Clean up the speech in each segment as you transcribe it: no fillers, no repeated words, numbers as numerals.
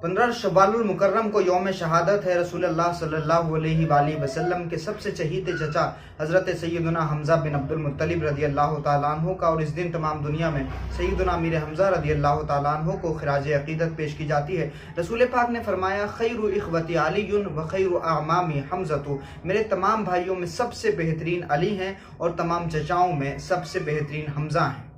15 शव्वालुल मुकर्रम को यौम शहादत है। रसूलुल्लाह सल्लल्लाहु अलैहि वसल्लम के सबसे चहीते चचा हज़रत सैयदना हमज़ा बिन अब्दुल मुत्तलिब रदियल्लाहु ताला अन्हु का और इस दिन तमाम दुनिया में सैयदना अमीर हमज़ा रदियल्लाहु ताला अन्हु को खिराज अक़ीदत पेश की जाती है। रसूल पाक ने फरमाया, खैरु इख़वती अलीयुन व खैरु अमामी हमज़तु, मेरे तमाम भाइयों में सबसे बेहतरीन अली हैं और तमाम चचाओं में सबसे बेहतरीन हमज़ा हैं।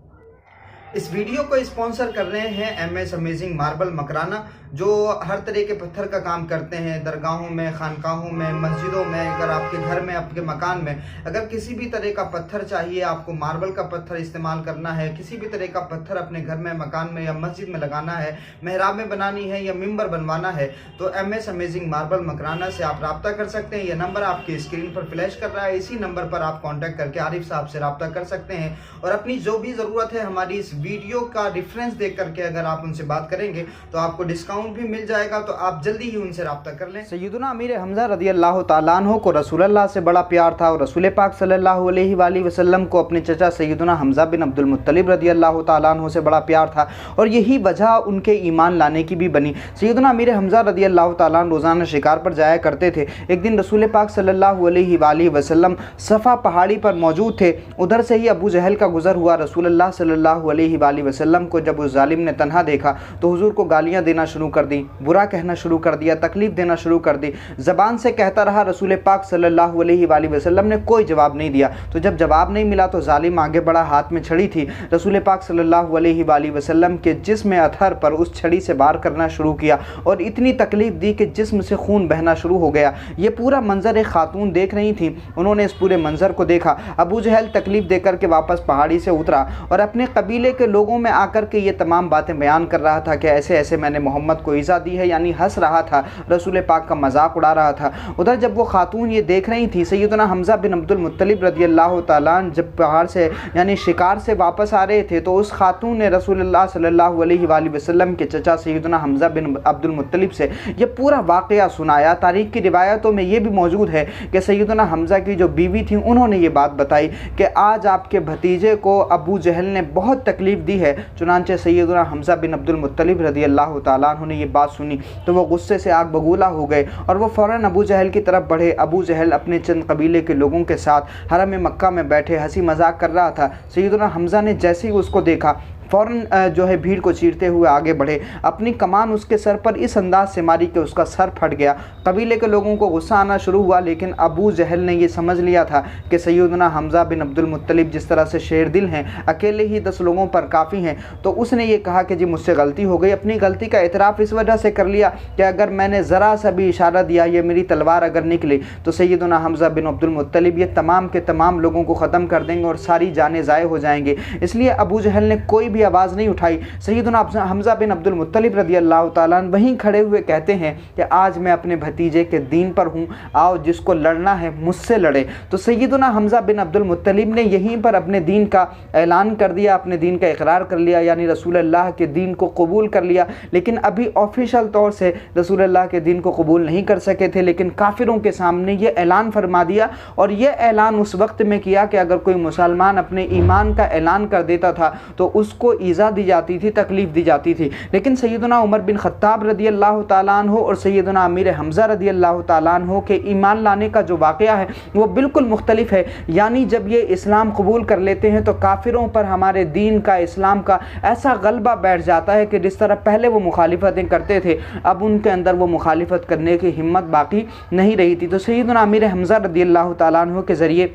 इस वीडियो को स्पॉन्सर कर रहे हैं MS अमेजिंग मार्बल मकराना, जो हर तरह के पत्थर का काम करते हैं। दरगाहों में, खानकाहों में, मस्जिदों में, अगर आपके घर में, आपके मकान में अगर किसी भी तरह का पत्थर चाहिए, आपको मार्बल का पत्थर इस्तेमाल करना है, किसी भी तरह का पत्थर अपने घर में, मकान में या मस्जिद में लगाना है, मेहराबें बनानी है या मिंबर बनवाना है, तो MS अमेजिंग मार्बल मकराना से आप रब्ता कर सकते हैं। यह नंबर आपकी स्क्रीन पर फ्लैश कर रहा है, इसी नंबर पर आप कॉन्टैक्ट करके आरिफ साहब से रब्ता कर सकते हैं और अपनी जो भी ज़रूरत है हमारी इस वीडियो का रेफरेंस देख करके अगर आप उनसे बात करेंगे तो आपको डिस्काउंट भी मिल जाएगा, तो आप जल्दी ही उनसे रब्ता कर लें। सैयदना अमीर हमज़ा रदियल्लाहु ताला अन्हु को रसूलुल्लाह से बड़ा प्यार था और रसूल पाक सल्लल्लाहु अलैहि वसल्लम को अपने चचा सैयदना हमज़ा बिन अब्दुल मुत्तलिब रदियल्लाहु ताला अन्हु से बड़ा प्यार था और यही वजह उनके ईमान लाने की भी बनी। सैयदना अमीर हमज़ा रदियल्लाहु ताला अन्हु रोज़ाना शिकार पर जाया करते थे। एक दिन रसूल पाक सल्लल्लाहु अलैहि वसल्लम सफ़ा पहाड़ी पर मौजूद थे। उधर से ही अबू जहल का गुज़र हुआ। रसूलुल्लाह सल्लल्लाहु अलैहि वसल्लम को जब उस जालिम ने तन्हा देखा तो हुजूर को गालियां देना शुरू कर दी, बुरा कहना शुरू कर दिया, तकलीफ देना शुरू कर दी। ज़बान से कहता रहा। रसूल पाक सल्लल्लाहु अलैहि वसल्लम ने कोई जवाब नहीं दिया। तो जब जवाब नहीं मिला तो जालिम आगे बढ़ा, हाथ में छड़ी थी। रसूल पाक सल्लल्लाहु अलैहि वसल्लम के जिस्म अथर पर उस छड़ी से वार करना शुरू किया और इतनी तकलीफ दी कि जिस्म से खून बहना शुरू हो गया। ये पूरा मंजर एक खातून देख रही थी। उन्होंने इस पूरे मंजर को देखा। अबू जहल तकलीफ देकर के वापस पहाड़ी से उतरा और अपने कबीले के लोगों में आकर के ये तमाम बातें बयान कर रहा था कि ऐसे ऐसे मैंने मोहम्मद को ईज़ा दी है, यानी हंस रहा था, रसूल पाक का मजाक उड़ा रहा था। उधर जब वो खातून ये देख रही थी, सैयदना हमज़ा बिन अब्दुल मुत्तलिब रदियल्लाहु ताला अन्हु जब पहाड़ से यानी शिकार से वापस आ रहे थे तो उस खातून ने रसूलुल्लाह सल्लल्लाहु अलैहि वसल्लम के चचा सैयदना हमज़ा बिन अब्दुल मुत्तलिब से ये पूरा वाक़या सुनाया। तारीख़ की रिवायतों में ये भी मौजूद है कि सैयदना हमज़ा की जो बीवी थी उन्होंने ये बात बताई कि आज आपके भतीजे को अबू जहल ने बहुत तकलीफ़ दी है। चुनांचे सैयदना हमज़ा बिन अब्दुल मुत्तलिब रदियल्लाहु ताला अन्हु ने ये बात सुनी तो वो गुस्से से आग बगूला हो गए और वो फ़ौरन अबू जहल की तरफ बढ़े। अबू जहल अपने चंद कबीले के लोगों के साथ हरम मक्का में बैठे हंसी मजाक कर रहा था। सैयदना हमज़ा ने जैसे ही उसको देखा फ़ौरन जो है भीड़ को चीरते हुए आगे बढ़े, अपनी कमान उसके सर पर इस अंदाज से मारी कि उसका सर फट गया। कबीले के लोगों को गुस्सा आना शुरू हुआ, लेकिन अबू जहल ने ये समझ लिया था कि सैयदना हमज़ा बिन अब्दुल मुत्तलिब जिस तरह से शेर दिल हैं, अकेले ही 10 लोगों पर काफ़ी हैं। तो उसने ये कहा कि जी मुझसे गलती हो गई। अपनी गलती का एतराफ़ इस वजह से कर लिया कि अगर मैंने ज़रा सा भी इशारा दिया, ये मेरी तलवार अगर निकली तो सैयदना हमज़ा बिन अब्दुल मुत्तलिब ये तमाम के तमाम लोगों को ख़त्म कर देंगे और सारी जानें ज़ाय हो जाएंगे। इसलिए अबू जहल ने कोई भी आवाज़ नहीं उठाई। सैयदना हमज़ा बिन अब्दुल मुत्तलिब रदियल्लाहु ताला अन्हु वहीं खड़े हुए कहते हैं कि आज मैं अपने भतीजे के दीन पर हूँ, आओ जिसको लड़ना है मुझसे लड़े। तो सैयदना हमज़ा बिन अब्दुल मुत्तलिब ने यहीं पर अपने दीन का ऐलान कर दिया, अपने दीन का इकरार कर लिया, यानी रसूलुल्लाह के दीन को कबूल कर लिया। लेकिन अभी ऑफिशियल तौर से रसूलुल्लाह के दीन को कबूल नहीं कर सके थे, लेकिन काफिरों के सामने ये ऐलान फरमा दिया। और ये ऐलान उस वक्त में किया कि अगर कोई मुसलमान अपने ईमान का ऐलान कर देता था तो उसको ईज़ा दी जाती थी, तकलीफ दी जाती थी। लेकिन सैयदना उमर बिन खत्ताब रदियल्लाहु ताला अन्हु और सैयदना अमीर हमज़ा रदियल्लाहु ताला अन्हु के ईमान लाने का जो वाक़या है वो बिल्कुल मुख्तलिफ है। यानी जब ये इस्लाम कबूल कर लेते हैं तो काफिरों पर हमारे दीन का, इस्लाम का ऐसा गलबा बैठ जाता है कि जिस तरह पहले वो मुखालिफतें करते थे, अब उनके अंदर वो मुखालिफत करने की हिम्मत बाकी नहीं रही थी। तो सैयदना अमीर हमज़ा रदियल्लाहु ताला अन्हु के ज़रिए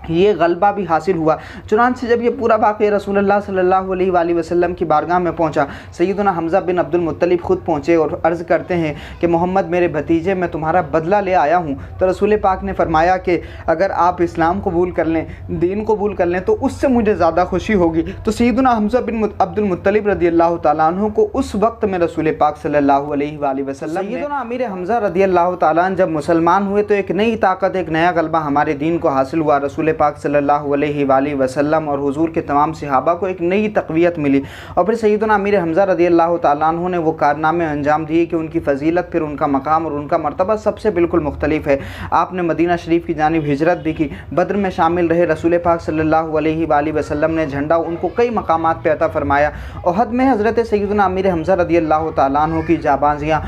ये गलबा भी हासिल हुआ। चुनांचे जब ये पूरा वाक़या रसूलुल्लाह सल्लल्लाहु अलैहि वसल्लम की बारगाह में पहुंचा, सैयदना हमज़ा बिन अब्दुल मुत्तलिब ख़ुद पहुंचे और अर्ज़ करते हैं कि मोहम्मद मेरे भतीजे, मैं तुम्हारा बदला ले आया हूं। तो रसूल पाक ने फरमाया कि अगर आप इस्लाम कबूल कर लें, दीन कबूल कर लें तो उससे मुझे ज़्यादा खुशी होगी। तो सैयदना हमज़ा बिन अब्दुल मुत्तलिब रदियल्लाहु ताला अन्हु को उस वक्त में रसूल पाक सल्लल्लाहु अलैहि वसल्लम सैयदना अमीर हमज़ा रदियल्लाहु ताला अन्हु जब मुसलमान हुए तो एक नई ताकत, एक नया गलबा हमारे दीन को हासिल हुआ। रसूल पाक सल्लल्लाहु अलैहि वसल्लम और हुजूर के तमाम सहाबा को एक नई तक़वियत मिली। और फिर सैयदना अमीर हमज़ा रज़ियल्लाहु ताला अन्हु ने वो कारनामे अंजाम दिए कि उनकी फ़जीलत, फिर उनका मकाम और उनका मर्तबा सबसे बिल्कुल मुख्तलिफ है। आपने मदीना शरीफ की जानिब हिजरत भी की, बद्र में शामिल रहे, रसूल पाक सल्लल्लाहु अलैहि वसल्लम ने झंडा उनको कई मकामात पे अता फरमाया। ओहद में हज़रत सैयदना अमीर हमज़ा रज़ियल्लाहु ताला अन्हु की जाबाजियाँ,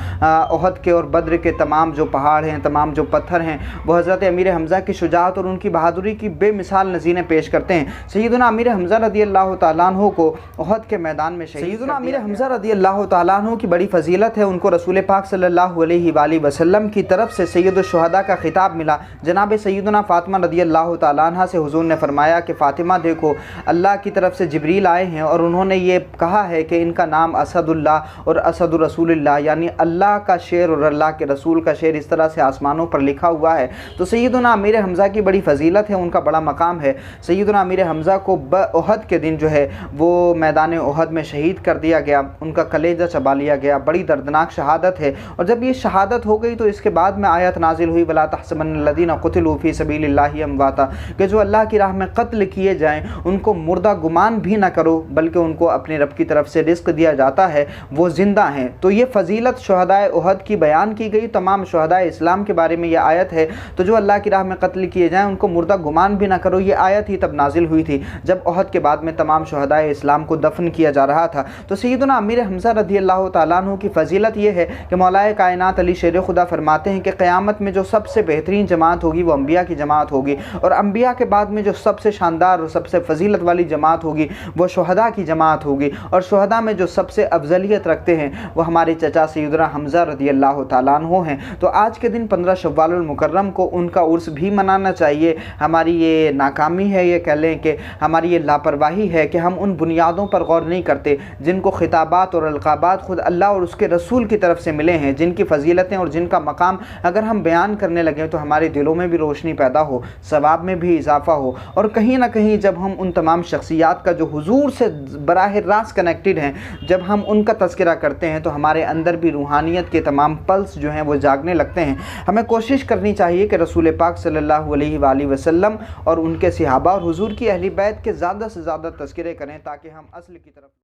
ओहद के और बद्र के तमाम जो पहाड़ हैं, तमाम जो पत्थर हैं, वो हज़रत अमीर हमज़ा की शुजाअत और उनकी बहादुरी की बेमिसाल नज़ीरें पेश करते हैं। सैयदना अमीर हमज़ा रज़ियल्लाहु ताला अन्हु को ओहद के मैदान में सैयदना अमीर हमज़ा रज़ियल्लाहु ताला अन्हु की बड़ी फ़जीलत है। उनको रसूल पाक सल्लल्लाहु अलैहि वसल्लम की तरफ से सैयदुश शुहदा का खिताब मिला। जनाब सैयदना फ़ातिमा रज़ियल्लाहु ताला अन्हा से हुज़ूर ने फरमाया कि फ़ातिमा देखो, अल्लाह की तरफ से जिब्रील आए हैं और उन्होंने ये कहा है कि इनका नाम असदुल्लाह और असदुर रसूलुल्लाह, यानी अल्लाह का शेर और अल्लाह के रसूल का शेर इस तरह से आसमानों पर लिखा हुआ है। तो सैयदना अमीर हमज़ा की बड़ी फ़जीलत है, उनका बड़ा मकाम है। सैयदना अमीर हमज़ा को ओहद के दिन जो है वो मैदान ओहद में शहीद कर दिया गया, उनका कलेजा चबा लिया गया। बड़ी दर्दनाक शहादत है। और जब ये शहादत हो गई तो इसके बाद में आयत नाजिल हुई, वला तहसबन्नल्लज़ीना क़ुतिलू फ़ी सबीलिल्लाहि अमवाता, कि जो अल्लाह की राह में कत्ल किए जाएँ उनको मुर्दा गुमान भी ना करो, बल्कि उनको अपने रब की तरफ से रिज़्क़ दिया जाता है, वो ज़िंदा हैं। तो ये फ़जीलत शुहदाए ओहद की बयान की गई। तमाम शुहदाए इस्लाम के बारे में ये आयत है। तो जो अल्लाह की राह में कत्ल किए जाएँ उनको मुर्दा गुमान भी ना करो, ये आयत ही तब नाजिल हुई थी जब ओहद के बाद में तमाम शुहदाए इस्लाम को दफन किया जा रहा था। तो सैयदना अमीर हमज़ा रज़ियल्लाहु ताला अन्हु की फ़जीलत ये है कि मौलाए कायनात अली शेर खुदा फरमाते हैं कि क़यामत में जो सबसे बेहतरीन जमात होगी वो अम्बिया की जमात होगी, और अम्बिया के बाद में जो सबसे शानदार और सबसे फ़जीलत वाली जमात होगी वो शुहदा की जमात होगी। और शुहदा में जो सबसे अफजलियत रखते हैं वो हमारे चचा सैयदना हमज़ा रज़ियल्लाहु ताला अन्हु हैं। तो आज के दिन 15 शव्वालुल मुकर्रम को उनका उर्स भी मनाना चाहिए। हमारी ये नाकामी है, ये कह लें कि हमारी ये लापरवाही है कि हम उन बुनियादों पर गौर नहीं करते जिनको खिताबात और अलक़ाबात ख़ुद अल्लाह और उसके रसूल की तरफ से मिले हैं, जिनकी फ़जीलतें और जिनका मकाम अगर हम बयान करने लगें तो हमारे दिलों में भी रोशनी पैदा हो, सवाब में भी इजाफ़ा हो। और कहीं ना कहीं जब हम उन तमाम शख्सियात का जो हुजूर से बराह रास्त कनेक्टेड हैं, जब हम उनका तज़किरा करते हैं तो हमारे अंदर भी रूहानियत के तमाम पल्स जो हैं वो जागने लगते हैं। हमें कोशिश करनी चाहिए कि रसूल पाक सल्लल्लाहु अलैहि वसल्लम और उनके सहाबा और हुजूर की अहली बैत के ज़्यादा से ज़्यादा तज़किरे करें ताकि हम असल की तरफ